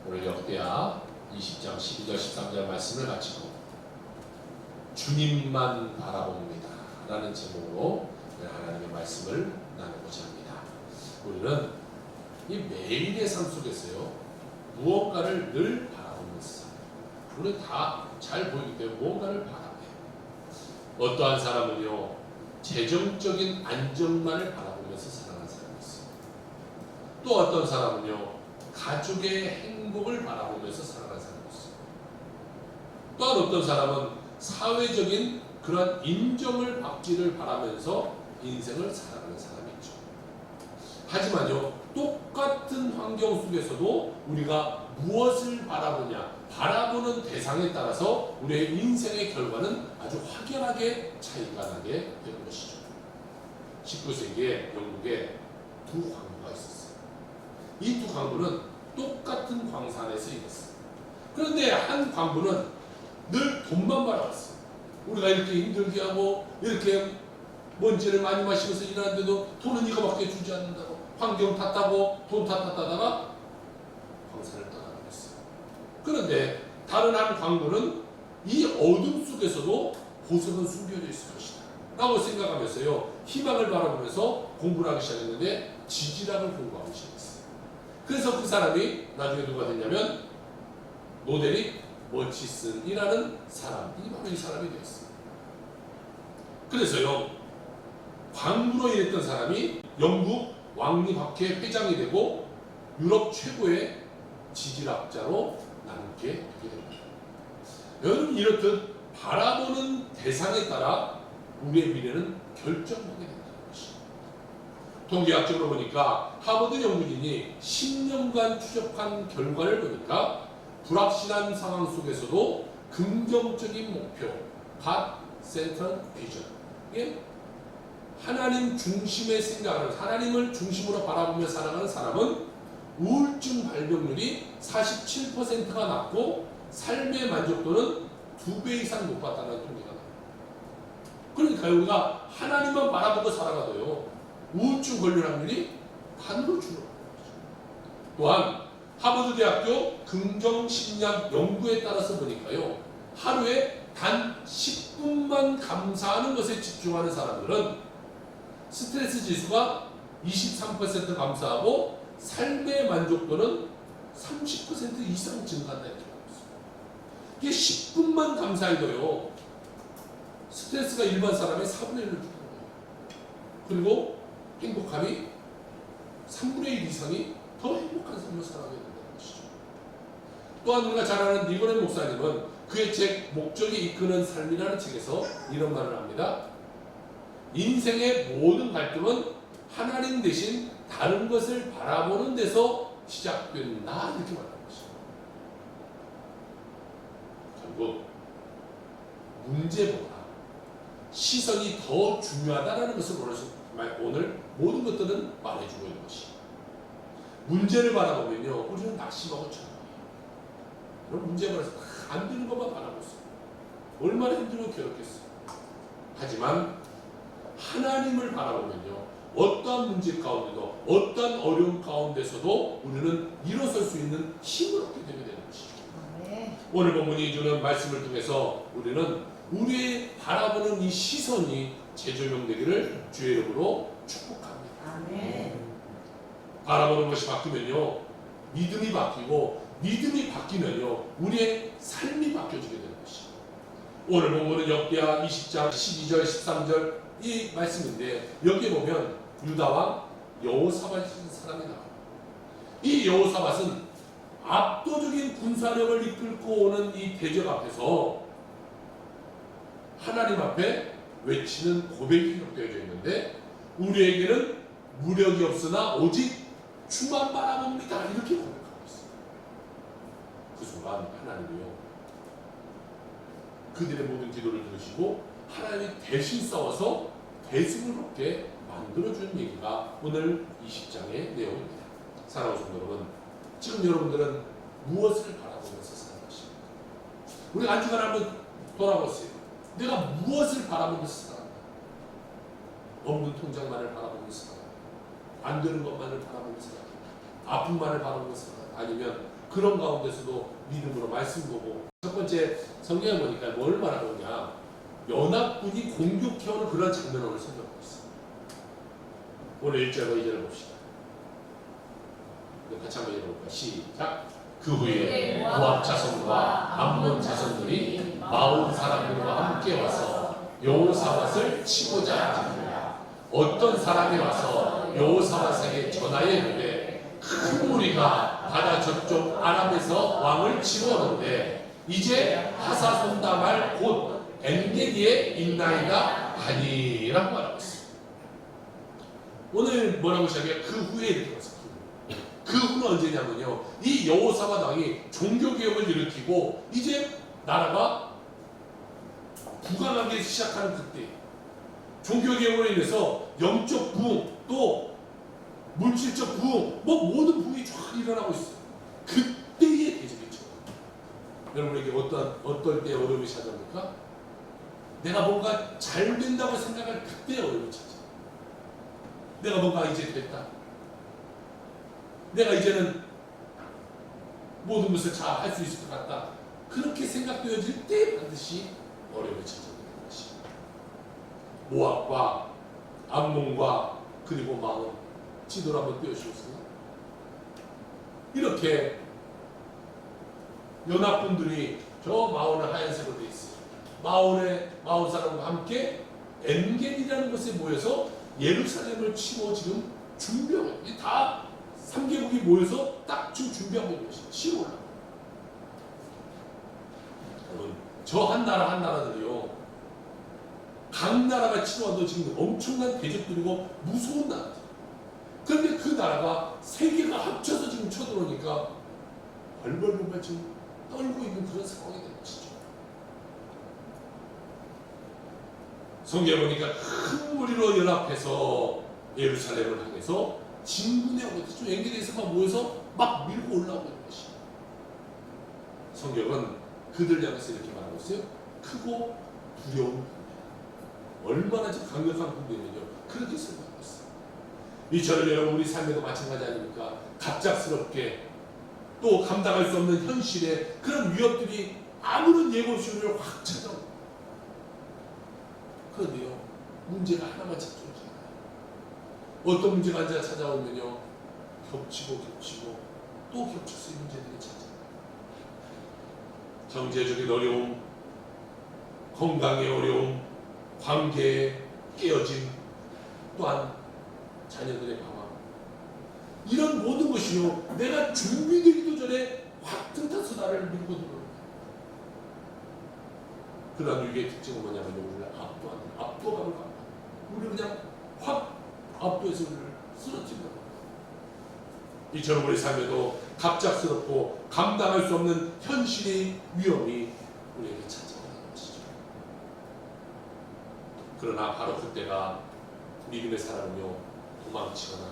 오늘 역대하 20장 12절 13절 말씀을 마치고 주님만 바라봅니다 라는 제목으로 하나님의 말씀을 나누고자 합니다. 우리는 이 매일의 삶 속에서요 무언가를 늘 바라보면서 우리는 다 잘 보이기 때문에 무언가를 바라봐요. 어떠한 사람은요 재정적인 안정만을 바라보면서 살아가는 사람이 있어요. 또 어떤 사람은요 가족의 행복을 바라보면서 살아가는 사람이 있어요. 또한 어떤 사람은 사회적인 그런 인정을 받기를 바라면서 인생을 살아가는 사람이 있죠. 하지만요 똑같은 환경 속에서도 우리가 무엇을 바라보냐, 바라보는 대상에 따라서 우리의 인생의 결과는 아주 확연하게 차이가 나게 되는 것이죠. 19세기에 영국에 두 광부가 있었어요. 이 두 광부는 똑같은 광산에서 일했어요. 그런데 한 광부는 늘 돈만 바라봤어요. 우리가 이렇게 힘들게 하고 이렇게 먼지를 많이 마시면서 일하는데도 돈은 이거밖에 주지 않는다고 환경 탓하고 돈 탓하다가 광산을 떠나버렸어요. 그런데 다른 한 광부는 이 어둠 속에서도 보석은 숨겨져 있을 것이다 라고 생각하면서요 희망을 바라보면서 공부를 하기 시작했는데 지질학을 공부하기 시작했어요. 그래서 그 사람이 나중에 누가 됐냐면 모델이 머치슨이라는 사람, 이 바로 이 사람이 되었어요. 그래서요 광부로 일했던 사람이 영국 왕립학회 회장이 되고 유럽 최고의 지질학자로 남게 되게 됩니다. 여러분 이렇듯 바라보는 대상에 따라 우리의 미래는 결정하게 된다는 것이죠. 통계학적으로 보니까 하버드 연구진이 10년간 추적한 결과를 보니까 불확실한 상황 속에서도 긍정적인 목표, God Centered Vision, 이게 하나님 중심의 생각을 하나님을 중심으로 바라보며 살아가는 사람은 우울증 발병률이 47%가 낮고 삶의 만족도는 2배 이상 높았다는 통계가 나와요. 그러니까 우리가 하나님만 바라보고 살아가도요 우울증 걸릴 확률이 반으로 줄어요. 또한 하버드 대학교 긍정심리학 연구에 따라서 보니까요 하루에 단 10분만 감사하는 것에 집중하는 사람들은 스트레스 지수가 23% 감소하고 삶의 만족도는 30% 이상 증가한다 이렇게 나오고 있습니다. 이게 10분만 감사해도요 스트레스가 일반 사람의 4분의 1을 주는 거예요. 그리고 행복함이 3분의 1 이상이 더 행복한 삶을 살아가게 된다는 것이죠. 또한 우리가 잘 아는 니고레 목사님은 그의 책 목적이 이끄는 삶이라는 책에서 이런 말을 합니다. 인생의 모든 갈등은 하나님 대신 다른 것을 바라보는 데서 시작된다 이렇게 말하는 것이죠. 결국 문제보다 시선이 더 중요하다는 것을 오늘 모든 것들은 말해주고 있는 것이죠. 문제를 바라보면요 우리는 낙심하고 절망해요. 그럼 문제에 관해서 안 되는 것만 바라보고 있어요. 얼마나 힘들고 괴롭겠어요. 하지만 하나님을 바라보면요 어떠한 문제 가운데도 어떠한 어려움 가운데서도 우리는 일어설 수 있는 힘을 얻게 되게 되는 것이죠. 네. 오늘 본문이 주는 말씀을 통해서 우리는 우리의 바라보는 이 시선이 재조명되기를 주의 이름으로 축복합니다. 네. 바라보는 것이 바뀌면요 믿음이 바뀌고 믿음이 바뀌면요 우리의 삶이 바뀌어지게 되는 것이죠. 오늘 본문은 역대하 20장 12절 13절 이 말씀인데 여기에 보면 유다왕 여호사밧이라는 사람이 나와요. 이 여호사밧은 압도적인 군사력을 이끌고 오는 이 대적 앞에서 하나님 앞에 외치는 고백이 기록되어져 있는데 우리에게는 무력이 없으나 오직 주만 바라봅니다 이렇게 고백하고 있어요. 그 순간 하나님이요 그들의 모든 기도를 들으시고 하나님이 대신 싸워서 대승을 얻게 만들어주는 얘기가 오늘 20장의 내용입니다. 사랑하는 성도 여러분, 지금 여러분들은 무엇을 바라보면서 사는 것입니까? 우리가 한 주간 한번 돌아보세요. 내가 무엇을 바라보면서 살아간다? 없는 통장만을 바라보면서 살아간다. 안 되는 것만을 바라보면서 살아간다. 아픔만을 바라보면서 살아간다. 아니면 그런 가운데서도 믿음으로 말씀 보고 첫 번째 성경에 보니까 뭘 말하고 있냐 연합군이 공격해오는 그런 장면을 오늘 설명하고 있어요. 오늘 1절과 2절을 봅시다. 같이 한번 읽어볼까요? 시작. 그 후에 모압 자손과 암몬 자손들이 마온 사람들과 함께 와서 여호사밧을 치고자 하니라. 어떤 사람이 와서 여호사밧에게 전하여 이르되 큰 무리가 바다 저쪽 아람에서 왕을 치루었는데 이제 하사손다말 곧 엔게디에 있나이다 하니라고 말하고 있습니다. 오늘 뭐라고 시작해요? 그 후에 이렇게 왔어요. 그 후는 언제냐면요. 이 여호사밧 왕이 종교개혁을 일으키고 이제 나라가 부강하기 시작하는 그때 종교개혁으로 인해서 영적 부흥 또 물질적 부흥 뭐 모든 부흥이 쫙 일어나고 있어요. 그때의 대적이죠. 여러분에게 어떨 때 어려움이 찾아옵니까? 내가 뭔가 잘 된다고 생각할 그때 어려움이 찾아요. 내가 뭔가 이제 됐다. 내가 이제는 모든 것을 잘 할 수 있을 것 같다. 그렇게 생각되어질 때 반드시 어려움을 찾아오게 되는 것입니다. 모압과 암몬과 그리고 마온 지도를 한번 띄워주셨습니다. 이렇게 연합군들이 저 마온을 하얀색으로 되어 있어요. 마온 사람과 함께 엔겔이라는 곳에 모여서 예루살렘을 치고 지금 준비하고 있어요. 다 3개국이 모여서 딱 지금 준비하고 있는 것이 치고 올라가요. 여러분, 저 한 나라들이요. 각 나라가 치러와도 지금 엄청난 대적들이고 무서운 나라들. 그런데 그 나라가 세 개가 합쳐서 지금 쳐들어오니까 벌벌벌 지금 떨고 있는 그런 상황이 된 것이죠. 성경에 보니까 큰 무리로 연합해서 예루살렘을 향해서 진군해 오고 좀 엔게디에서만 모여서 막 밀고 올라오고 있는 것이죠. 성경은 그들 향해서 이렇게 말하고 있어요. 크고 두려운 군대. 얼마나 강력한 군대는요. 그렇게 설명하고 있어요. 이처럼 여러분 우리 삶에도 마찬가지 아닙니까? 갑작스럽게 또 감당할 수 없는 현실에 그런 위협들이 아무런 예고 없이 우리를 확 찾아옵니다. 그런데요. 문제가 하나만 찾아오지 않아요. 어떤 문제가 앉아 찾아오면요. 겹치고 또 겹쳐서 이 문제들이 찾아와요. 경제적인 어려움, 건강의 어려움, 관계의 깨어짐, 또한 자녀들의 방황. 이런 모든 것이요. 내가 준비되기도 전에 확 틈타서 나를 밀고 들어옵니다. 그런 위기의 특징은 뭐냐면 우리를 압도감을 갖고 우리를 그냥 확 압도해서 우리를 쓰러뜨린다. 이처럼 우리 삶에도 갑작스럽고 감당할 수 없는 현실의 위험이 우리에게 찾아오는 것이죠. 그러나 바로 그때가 믿음의 사람은요 도망치거나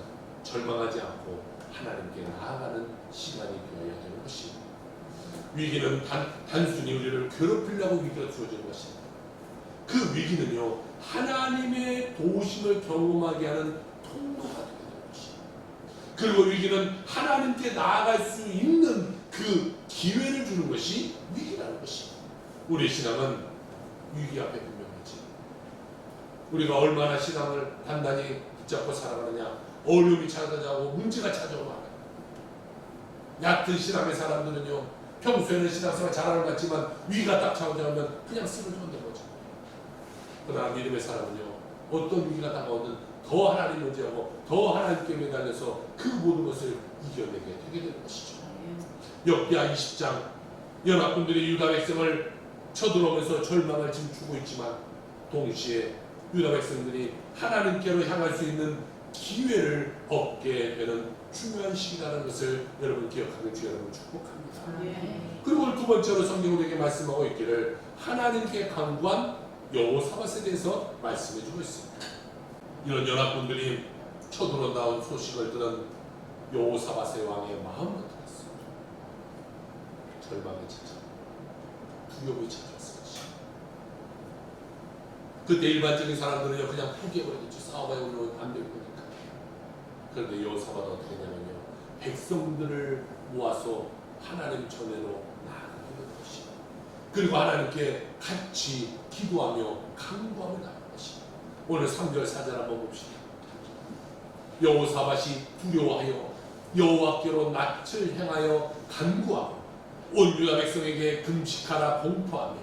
절망하지 않고 하나님께 나아가는 시간이 되어야 되는 것입니다. 위기는 단순히 우리를 괴롭히려고 위기가 주어진 것입니다. 그 위기는요 하나님의 도우심을 경험하게 하는 통로가 되게 되는 것입니다. 그리고 위기는 하나님께 나아갈 수 있는 그 기회를 주는 것이 위기라는 것입니다. 우리 신앙은 위기 앞에 분명하지. 우리가 얼마나 신앙을 단단히 붙잡고 살아가느냐. 어려움이 찾아오고 문제가 찾아오면 얕은 신앙의 사람들은요 평소에는 신앙생활 잘하는 것 같지만 위기가 딱 찾아오면 그냥 쓰러지면 되는 거죠. 그러나 믿음의 사람은요 어떤 위기가 다가오든 더 하나님 문제하고 더 하나님께 매달려서 그 모든 것을 이겨내게 되게 되는 것이죠. 역대하 20장 연합군들이 유다 백성을 쳐들어오면서 절망을 지금 주고 있지만 동시에 유다 백성들이 하나님께로 향할 수 있는 기회를 얻게 되는 중요한 시기라는 것을 여러분 기억하는 주 여러분 축복합니다. 그리고 오늘 두 번째로 성경은 우리에게 말씀하고 있기를 하나님께 강구한 여호사밧에 대해서 말씀해 주고 있습니다. 이런 연합군들이 쳐들어나온 소식을 들은 여호사밧의 왕의 마음은 어떠했어요? 절망이 찾아 두려움이 찾아왔을 것입니다. 그때 일반적인 사람들은요 그냥 포기해버리겠죠. 싸워봐야 우리는 안 될 거니까. 그런데 여호사밧은 어떻게 했냐면요 백성들을 모아서 하나님 전에로 나아가게 되는 것입니다. 그리고 하나님께 같이 기도하며 간구하며 나가는 것입니다. 오늘 3절 4절 한번 봅시다. 여호사밧이 두려워하여 여호와께로 낯을 향하여 간구하고 온 유다 백성에게 금식하라 공포하며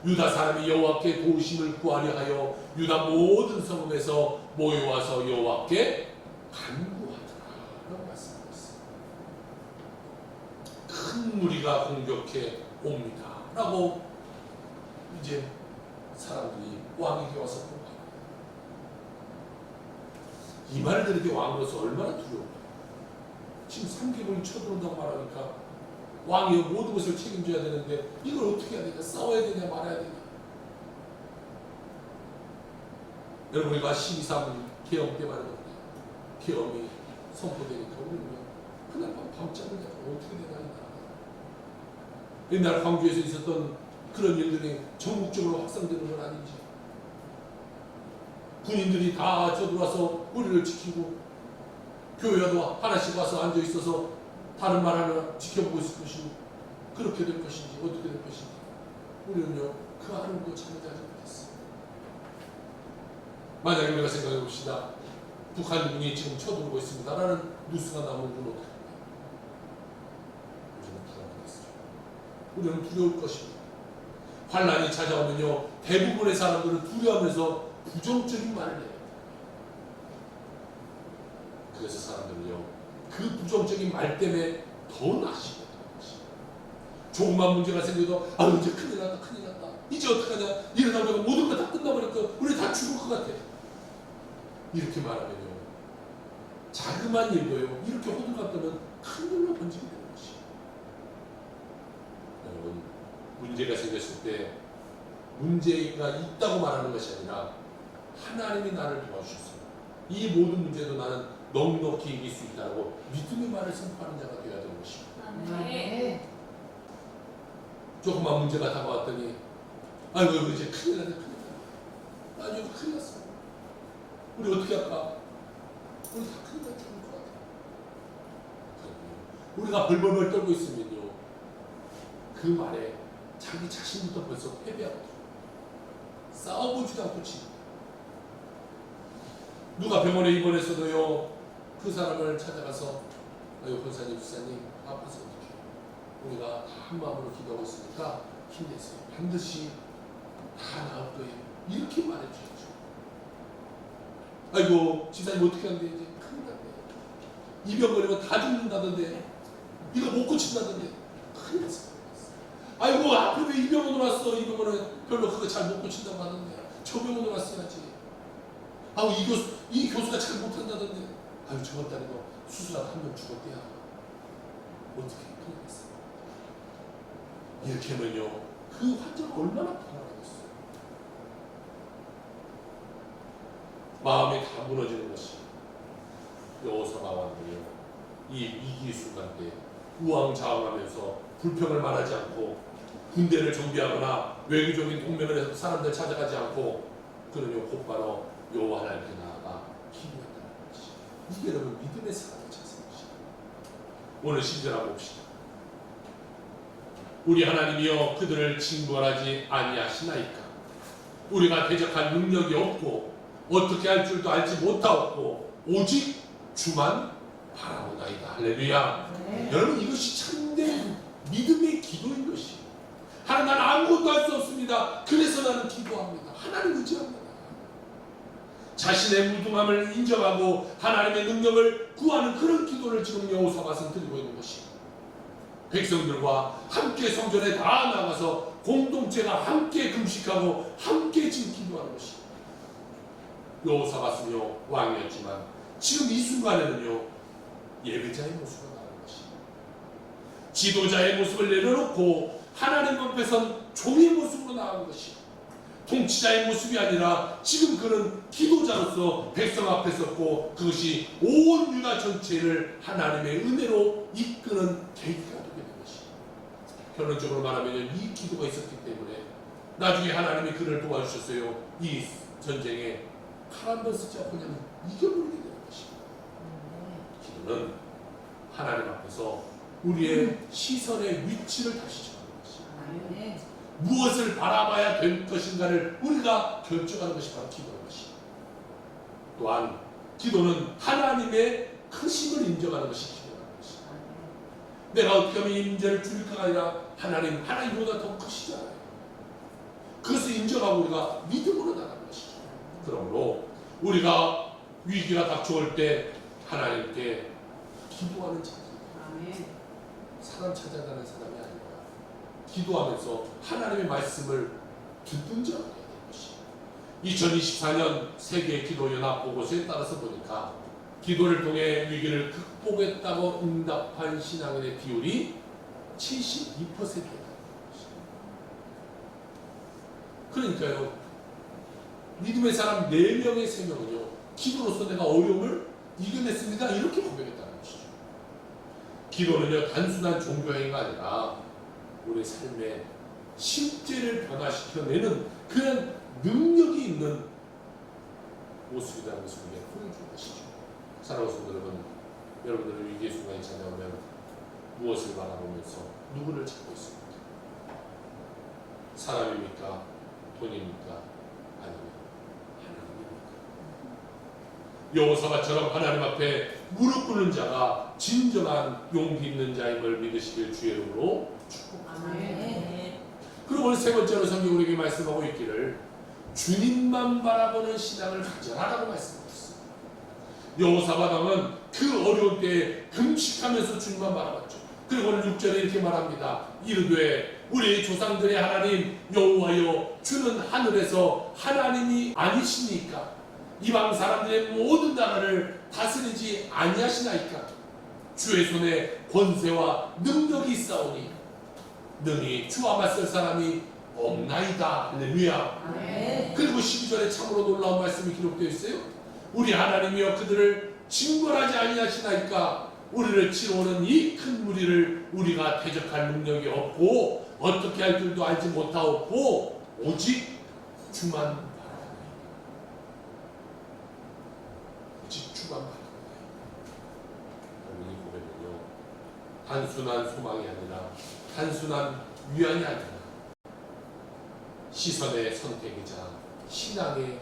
유다 사람이 여호와께 도우심을 구하려 하여 유다 모든 성읍에서 모여와서 여호와께 간구하더라 라고 말씀하셨습니다. 큰 무리가 공격해 옵니다 라고 이제 사람들이 왕에게 와서 공격합니다. 이 말을 들을 때 왕으로서 얼마나 두려울까요? 지금 3개월이 쳐들어온다고 말하니까 왕이 모든 것을 책임져야 되는데 이걸 어떻게 해야 되냐? 싸워야 되냐 말아야 되냐? 여러분 우리가 12.3 계엄 때 말이거든요. 계엄이 선포되니까 우리는 그날 밤잠을 자고 어떻게 되나 이 나라가. 옛날 광주에서 있었던 그런 일들이 전국적으로 확산되는 건 아닌지, 군인들이 다 쳐들어와서 우리를 지키고 교회도 하나씩 와서 앉아 있어서 다른 말 하나 지켜보고 있을 것이고 그렇게 될 것인지 어떻게 될 것인지 우리는요 그 아름도 참여하지 못했어요. 만약에 우리가 생각해 봅시다. 북한군이 지금 쳐들어오고 있습니다라는 뉴스가 나오면 우리는 어떻게 할까요? 우리는 불안하겠죠. 우리는 두려울 것입니다. 환란이 찾아오면요 대부분의 사람들은 두려워하면서 부정적인 말을 해요. 그래서 사람들은요 그 부정적인 말 때문에 더 나시게 되는 것입니다. 조그만 문제가 생겨도 이제 큰일 났다 큰일 났다 이제 어떡하냐 이러다 보니까 모든 거 다 끝나버리니까 우리 다 죽을 것 같아 이렇게 말하면요 자그만 일도요 이렇게 호들갑 떠면 큰 일로 번지게 되는 것이에요. 여러분 문제가 생겼을 때 문제가 있다고 말하는 것이 아니라 하나님이 나를 도와주셨어요. 이 모든 문제도 나는 넉넉히 이길 수 있다고 믿음의 말을 선포하는 자가 되어야 되는 것입니다. 네. 조그만 문제가 다가왔더니 아이고 이제 큰일 났네 큰일 났네 아주 큰일 났어 우리 어떻게 할까? 우리 다 큰일 날 죽을 것 같아. 우리가 벌벌벌 떨고 있으면요 그 말에 자기 자신부터 벌써 패배하거든요. 싸워보지도 않고 칩니다. 누가 병원에 입원했어도요 그 사람을 찾아가서 권사님, 주사님 아파서 어떻게 우리가 다 한마음으로 기도하고 있으니까 힘내세요. 반드시 다 나을 거예요. 이렇게 말해주셨죠. 아이고 집사님 어떻게 하는데 이제 큰일 났네. 이 병 걸리면 다 죽는다던데 이거 못 고친다던데 큰일 났어. 아이고 앞에 왜 이 병원으로 왔어. 이 병원은 별로 그거 잘 못 고친다고 하던데 저 병원으로 왔어야지. 이 교수가 잘 못한다던데 저번 달에도 수술하다 한 명 죽었대야. 어떻게 큰일 났어. 이렇게 하면요 그 환자가 얼마나 불안하겠어요. 마음이 다 무너지는 것이 여호사밧 왕이요 이 위기 순간 때 우왕좌왕하면서 불평을 말하지 않고 군대를 정비하거나 외교적인 동맹을 해서 사람들 찾아가지 않고 그러면 곧바로 여호와 하나님께 나아가 기도했다는 것이 이게 여러분 믿음의 사랑의 자세입니다. 오늘 10절 한번 봅시다. 우리 하나님이여 그들을 징벌하지 아니하시나이까. 우리가 대적할 능력이 없고 어떻게 할 줄도 알지 못하옵고 오직 주만 바라보나이다. 할렐루야. 네. 여러분 이것이 참된 믿음의 기도인 것이에요. 하나님 나는 아무것도 할 수 없습니다. 그래서 나는 기도합니다. 하나님 의지합니다. 자신의 무능함을 인정하고 하나님의 능력을 구하는 그런 기도를 지금 여호사밧은 드리고 있는 것입니다. 백성들과 함께 성전에 다 나가서 공동체가 함께 금식하고 함께 지금 기도하는 것입니다. 여호사밧은요 왕이었지만 지금 이 순간에는요 예배자의 모습으로 나오는 것입니다. 지도자의 모습을 내려놓고 하나님 앞에 선 종의 모습으로 나오는 것입니다. 통치자의 모습이 아니라 지금 그는 기도자로서 백성 앞에 섰고 그것이 온 유다 전체를 하나님의 은혜로 이끄는 계기가 되게 된 것입니다. 결론적으로 말하면 이 기도가 있었기 때문에 나중에 하나님이 그를 도와주셨어요. 이 전쟁에 칼 한 번 쓰지 않고 그냥 이겨버리게 되는 것입니다. 기도는 하나님 앞에서 우리의 시선의 위치를 다시 정하는 것입니다. 아멘. 무엇을 바라봐야 될 것인가를 우리가 결정하는 것이 바로 기도인 것입니다. 또한 기도는 하나님의 크심을 인정하는 것이 기도라는 것입니다. 내가 어떻게 하면 이 문제를 줄일까가 아니라 하나님보다 더 크시잖아요. 그것을 인정하고 우리가 믿음으로 나가는 것이죠. 그러므로 우리가 위기가 닥쳐올 때 하나님께 기도하는 자입니다. 사람 찾아가는 사람이 아니라 기도하면서 하나님의 말씀을 듣는 자가 되는 것이 2024년 세계 기도연합 보고서에 따라서 보니까 기도를 통해 위기를 극복했다고 응답한 신앙인의 비율이 72%가 되는 것입니다. 그러니까요, 믿음의 사람 4명의 3명은요 기도로서 내가 어려움을 이겨냈습니다 이렇게 고백했다는 것이죠. 기도는요 단순한 종교행위가 아니라 우리 삶의 실제를 변화시켜내는 그런 능력이 있는 모습이라는 것을 우리가 보여주는 것이죠. 사랑하는 성도 여러분, 여러분들은 위기의 순간이 찾아오면 무엇을 바라보면서 누구를 찾고 있습니까? 사람입니까? 돈입니까? 아니면 하나님입니까? 여호사밧처럼 하나님 앞에 무릎 꿇는 자가 진정한 용기 있는 자임을 믿으시길 주의 이름으로 축복합니다. 그리고 오늘 세 번째로 성경 우리에게 말씀하고 있기를 주님만 바라보는 신앙을 가져라라고 말씀하고 있습니다. 여호사밧 왕은 그 어려운 때에 금식하면서 주님만 바라봤죠. 그리고 오늘 6절에 이렇게 말합니다. 이르되 우리 조상들의 하나님 여호와여 주는 하늘에서 하나님이 아니시니까 이방 사람들의 모든 나라를 다스리지 아니하시나이까 주의 손에 권세와 능력이 있사오니 능히 주와 맞설 사람이 없나이다. 할렐루야. 그리고 12절에 참으로 놀라운 말씀이 기록되어 있어요. 우리 하나님이여 그들을 징벌하지 아니하시나이까 우리를 치러오는 이 큰 무리를 우리가 대적할 능력이 없고 어떻게 할 줄도 알지 못하옵고 오직 주만 바라나이다. 오직 주만 바라나이다. 이 고백은요 단순한 소망이 아니라 단순한 위안이 아니라 시선의 선택이자 신앙의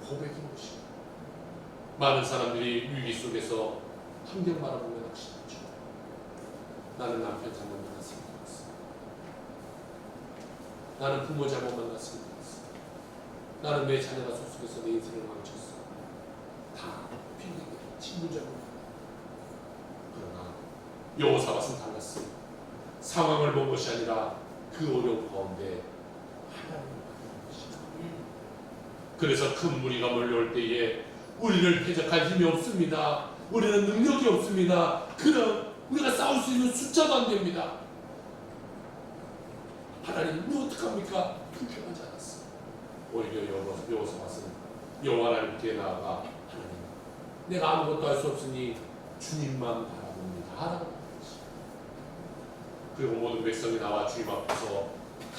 고백인 것입니다. 많은 사람들이 위기 속에서 환경 바라보며 낙심하죠. 나는 남편 잘못 만났으면 좋겠어. 나는 부모 잘못 만났으면 좋겠어. 나는 내 자녀가 소속해서 내 인생을 망쳤어. 다 핑계대요. 친구 잘못 만났어. 그러나 여호사밧은 달랐어요. 상황을 본 것이 아니라 그 어려움 가운데 하나님을 바라는 것이다. 그래서 큰 무리가 몰려올 때에 우리를 대적할 힘이 없습니다. 우리는 능력이 없습니다. 그럼 우리가 싸울 수 있는 숫자도 안 됩니다. 하나님 우리 어떡합니까? 불평하지 않았어. 오히려 여호사밧은 여호와 하나님께 나아가 하나님 내가 아무것도 할 수 없으니 주님만 바라봅니다. 하라고. 그리고 모든 백성이 나와 주님 앞에서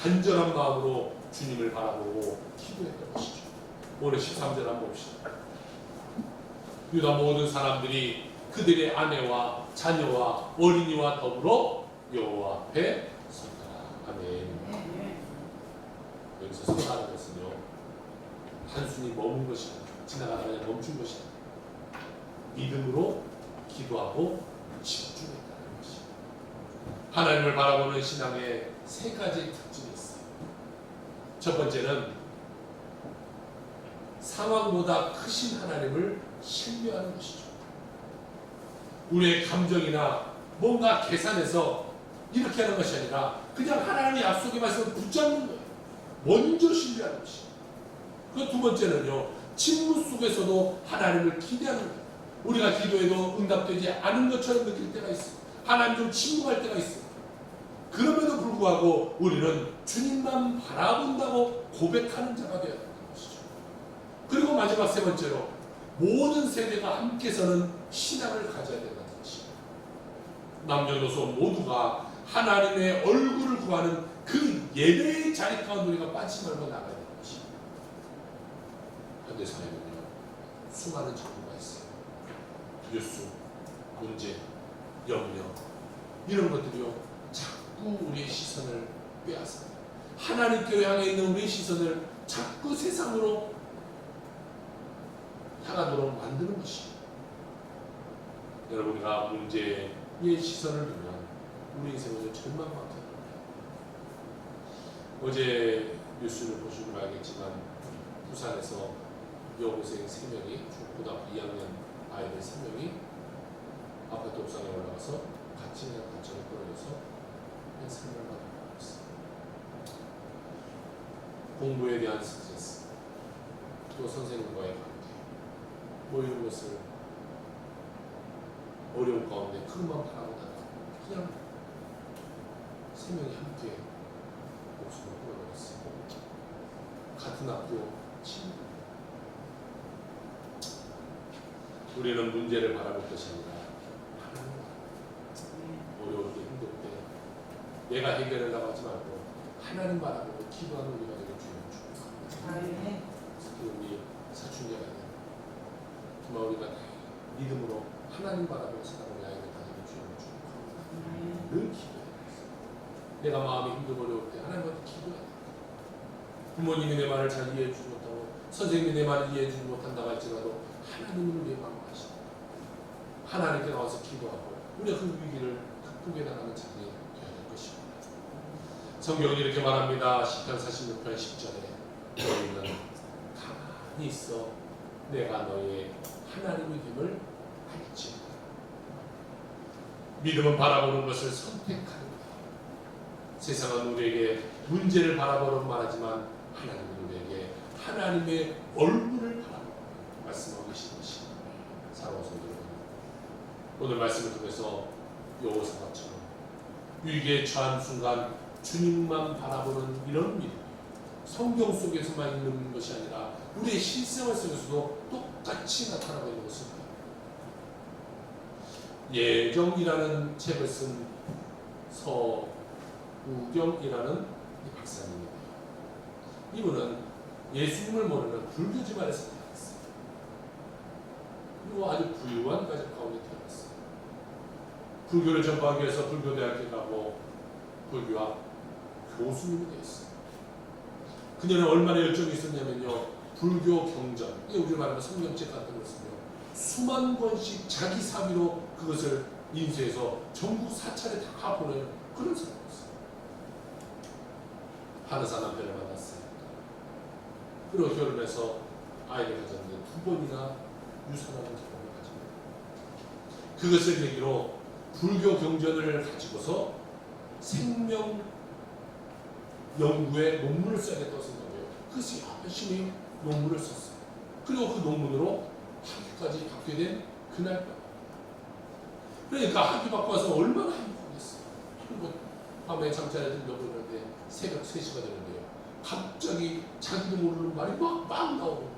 간절한 마음으로 주님을 바라보고 기도했던 것이죠. 오늘 13절 한번 봅시다. 유다 모든 사람들이 그들의 아내와 자녀와 어린이와 더불어 여호와 앞에 섰더라. 아멘. 여기서 서라는 것은요 단순히 머문 것이 아니라 지나가다 그냥 멈춘 것이 아니라 믿음으로 기도하고 집중했다는 것이. 하나님을 바라보는 신앙의 세 가지 특징이 있어요. 첫 번째는 상황보다 크신 하나님을 신뢰하는 것이죠. 우리의 감정이나 뭔가 계산해서 이렇게 하는 것이 아니라 그냥 하나님의 약속의 말씀을 붙잡는 거예요. 먼저 신뢰하는 것이죠. 그 두 번째는요, 침묵 속에서도 하나님을 기대하는 거예요. 우리가 기도해도 응답되지 않은 것처럼 느낄 때가 있어요. 하나님 좀 침묵할 때가 있어요. 그럼에도 불구하고 우리는 주님만 바라본다고 고백하는 자가 되어야 한다는 것이죠. 그리고 마지막 세 번째로 모든 세대가 함께 서는 신앙을 가져야 된다는 것입니다. 남녀노소 모두가 하나님의 얼굴을 구하는 그 예배의 자리 가운데 우리가 빠지지 말고 나가야 되는 것입니다. 현대사회는요 수많은 정보가 있어요. 뉴스, 문제, 염려, 이런 것들이요 자꾸 우리의 시선을 빼앗아요. 하나님께 향해 있는 우리의 시선을 자꾸 세상으로 향하도록 만드는 것입니다. 여러분, 우리가 문제의 시선을 두면 우리 인생은 절망밖에 없습니다. 어제 뉴스를 보시면 알겠지만 부산에서 여고생 3명이 중고등학교 2학년 아이들 3명이 아파트 옥상에 올라가서 같이 그냥 단천에 떨어져서 그냥 생명을 받고 있어요. 공부에 대한 스트레스, 또 선생님과의 관계, 뭐 이런 것을 어려운 가운데 그것만 바라보다가 그냥 3명이 함께 목숨을 끊어버렸어요. 같은 학교 친구. 우리는 문제를 바라볼 것이 아니라 하나님, 어려울 때 힘들 때 내가 해결하려고 하지 말고 하나님 바라보고 기도하는 우리가 되게 중요합니다. 특히 우리 사춘기가 정말 우리가 믿음으로 하나님 바라보고 살아가는 아이들 가지고 주님을 축복합니다. 늘 기도해야 돼요. 내가 마음이 힘들고 어려울 때 하나님한테 기도해야 돼요. 부모님이 내 말을 잘 이해해주지 못하고 선생님이 내 말을 이해해주지 못한다고 할지라도 하나님은 우리의 마음을 아시고 하나님께 나와서 기도하고 우리가 그 위기를 극복해 나가는 자리에 되어야 될 것입니다. 성경이 이렇게 말합니다. 시편 46편 10절에 너희는 가만히 있어 내가 너희의 하나님의 됨을 알지. 믿음은 바라보는 것을 선택하는 거예요. 세상은 우리에게 문제를 바라보는 말하지만 하나님은 우리에게 하나님의 얼굴을 바라보고 말씀하고 계신 것입니다. 사랑하는 성도 여러분, 오늘 말씀을 통해서 여호사밧처럼 위기에 처한 순간 주님만 바라보는 이런 믿음, 성경 속에서만 있는 것이 아니라 우리의 실생활 속에서도 똑같이 나타나고 있는 것을 봐요. 예정이라는 책을 쓴 서우경이라는 박사님입니다. 이분은 예수님을 모르는 불교 집안에서 태어났어요. 그리고 아주 부유한 가족 가운데 태어났어요. 불교를 전파하기 위해서 불교대학에 가고 불교학 교수님이 되었어요. 그녀는 얼마나 열정이 있었냐면요, 불교 경전, 우리 말하는 성경책 같은 걸 쓰며 수만 권씩 자기 사비로 그것을 인쇄해서 전국 사찰에 다 보내는 그런 사람이었어요. 한의사 남편을 만났어요. 그리고 결혼해서 아이를 가졌는데 2번이나 유산하는 경험을 가집니다. 그것을 계기로 불교 경전을 가지고서 생명 연구에 논문을 써야겠다고 생각해요. 그래서 열심히 논문을 썼어요. 그리고 그 논문으로 학위까지 받게 된 그날 밤. 그러니까 학위 받고 와서 얼마나 행복했어요. 그리고 밤에 잠자리에 들려고 그러는데 새벽 3시가 되는데요. 갑자기 자기도 모르는 말이 막 나오고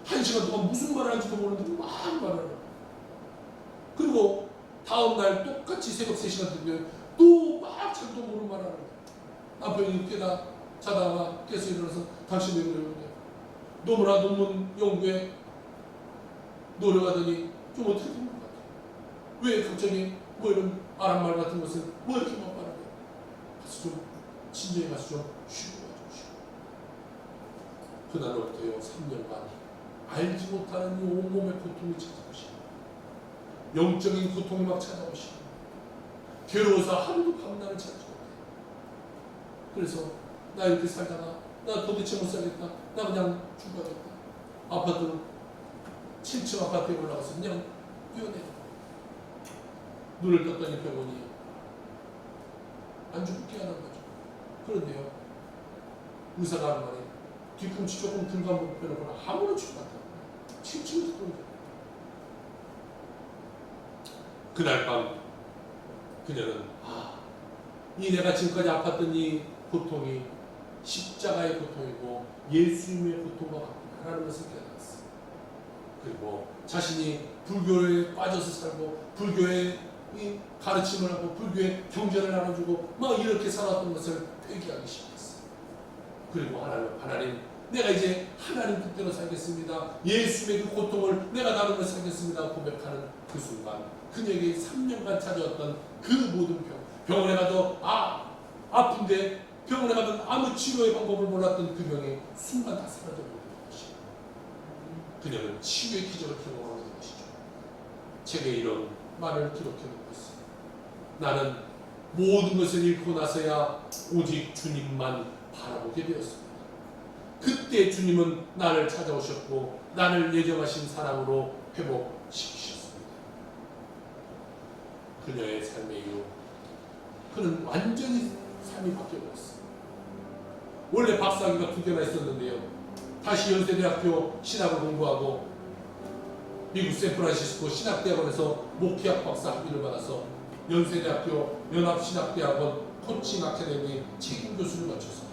1시간 동안 무슨 말을 하는지도 모르는데 막 말을 하고, 그리고 다음날 똑같이 새벽 3시간 되면 또 막 자기도 모르는 말을 하는 거예요. 남편이 깨다 자다가 깨서 일어나서 당신 왜 그러는데 너무나 논문 연구에 노력하더니 좀 어떻게 된 것 같아요. 왜 갑자기 뭐 이런 아란말 같은 것을 뭐 이렇게 막 말하게. 가서 좀 진정에 가서 좀 쉬고 가지고 쉬고. 그날로부터요 3년간 알지 못하는 이 온몸의 고통이 찾아오시고 영적인 고통이 막 찾아오시고 괴로워서 하루도 밤낮을 찾지 못해요. 그래서 나 이렇게 살다가 나 도대체 못 살겠다. 나 그냥 죽어야겠다. 아파트 7층 아파트에 올라가서 그냥 뛰어내려. 눈을 떴더니 병원이 안 죽고 깨어난 거죠. 그런데요, 의사가 하는 말에 뒤꿈치 조금 등간 불편하거나 아무런 치료 같다. 7층에서 떨어져. 그날 밤 그녀는 이 내가 지금까지 아팠던 이 고통이 십자가의 고통이고 예수님의 고통과 같구나라는 것을 깨달았어요. 그리고 자신이 불교에 빠져서 살고 불교의 가르침을 하고 불교의 경전을 나눠주고 막 이렇게 살았던 것을 회개하기 시작했어요. 그리고 하나님 내가 이제 하나님 뜻대로 살겠습니다. 예수의 그 고통을 내가 나누며 살겠습니다. 고백하는 그 순간 그녀에게 3년간 찾아왔던 그 모든 병원에 가도 아픈데 병원에 가도 아무 치료의 방법을 몰랐던 그 병이 순간 다 사라져버리는 것이죠. 그녀는 치유의 기적을 경험하는 것이죠. 책에 이런 말을 기록해 놓고 있습니다. 나는 모든 것을 잃고 나서야 오직 주님만 바라보게 되었습니다. 그때 주님은 나를 찾아오셨고 나를 예정하신 사랑으로 회복시키셨습니다. 그녀의 삶의 이후 그는 완전히 삶이 바뀌어버렸어요. 원래 박사학위가 2개나 있었는데요, 다시 연세대학교 신학을 공부하고 미국 샌프란시스코 신학대학원에서 목회학 박사 학위를 받아서 연세대학교 연합신학대학원 코칭 아카데미 책임교수를 마쳐서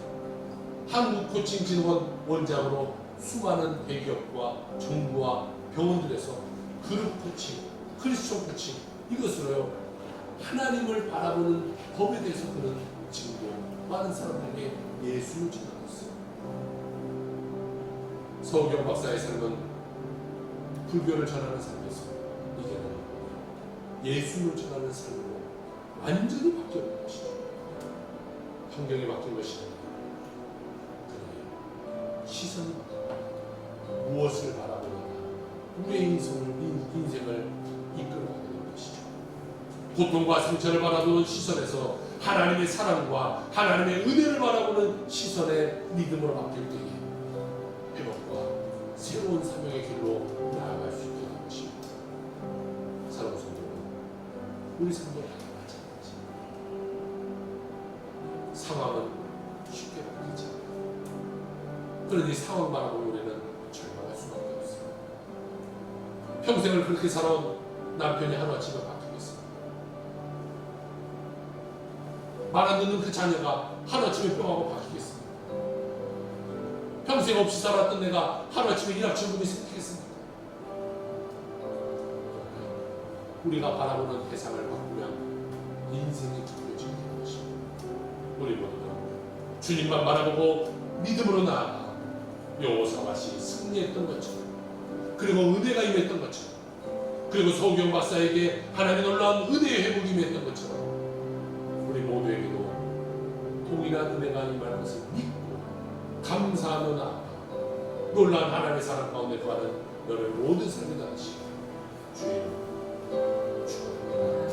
한국코칭진흥원 원장으로 수많은 대기업과 정부와 병원들에서 그룹 코칭, 크리스천 코칭, 이것으로요 하나님을 바라보는 법에 대해서 그는 지금도 많은 사람들에게 예수를 전하고 있어요. 서우경 박사의 삶은 불교를 전하는 삶에서 이제는 예수를 전하는 삶으로 완전히 바뀌어버린 것이죠. 환경이 바뀐 것이 아니라 그의 시선이 바뀌어 무엇을 바라보느냐, 우리의 인생을 이끌어가게 된 것이죠. 고통과 상처를 바라보는 시선에서 하나님의 사랑과 하나님의 은혜를 바라보는 시선의 믿음으로 바뀔 때에 회복과 새로운 사명의 길로 나아갈 수 있게 된 것입니다. 사랑하는 성도 여러분, 우리 삶도 마찬가지. 상황은 쉽게 바뀌지 않아요. 그러니 상황 바라보는 우리는 절망할 수밖에 없어요. 평생을 그렇게 살아온 남편이 하루아침에 바뀌겠습니다. 말 안 듣는 그 자녀가 하루아침에 병하고 바뀌겠습니다. 평생 없이 살았던 내가 하루아침에 일확천금이 생기겠습니까? 우리가 바라보는 대상을 바꾸면 인생이 바뀌어지게 되는 것입니다. 우리 모두 주님만 바라보고 믿음으로 나아가 여호사밧이 승리했던 것처럼, 그리고 은혜가 임했던 것처럼, 그리고 서우경 박사에게 하나님의 놀라운 은혜의 회복이 임했던 것처럼 우리 모두에게도 동일한 은혜가 임할 것을 믿고 감사하며 나아가 놀라운 하나님의 사랑 가운데 거하는 너를 모든 삶이 다하시고 주의 이름으로 축원합니다.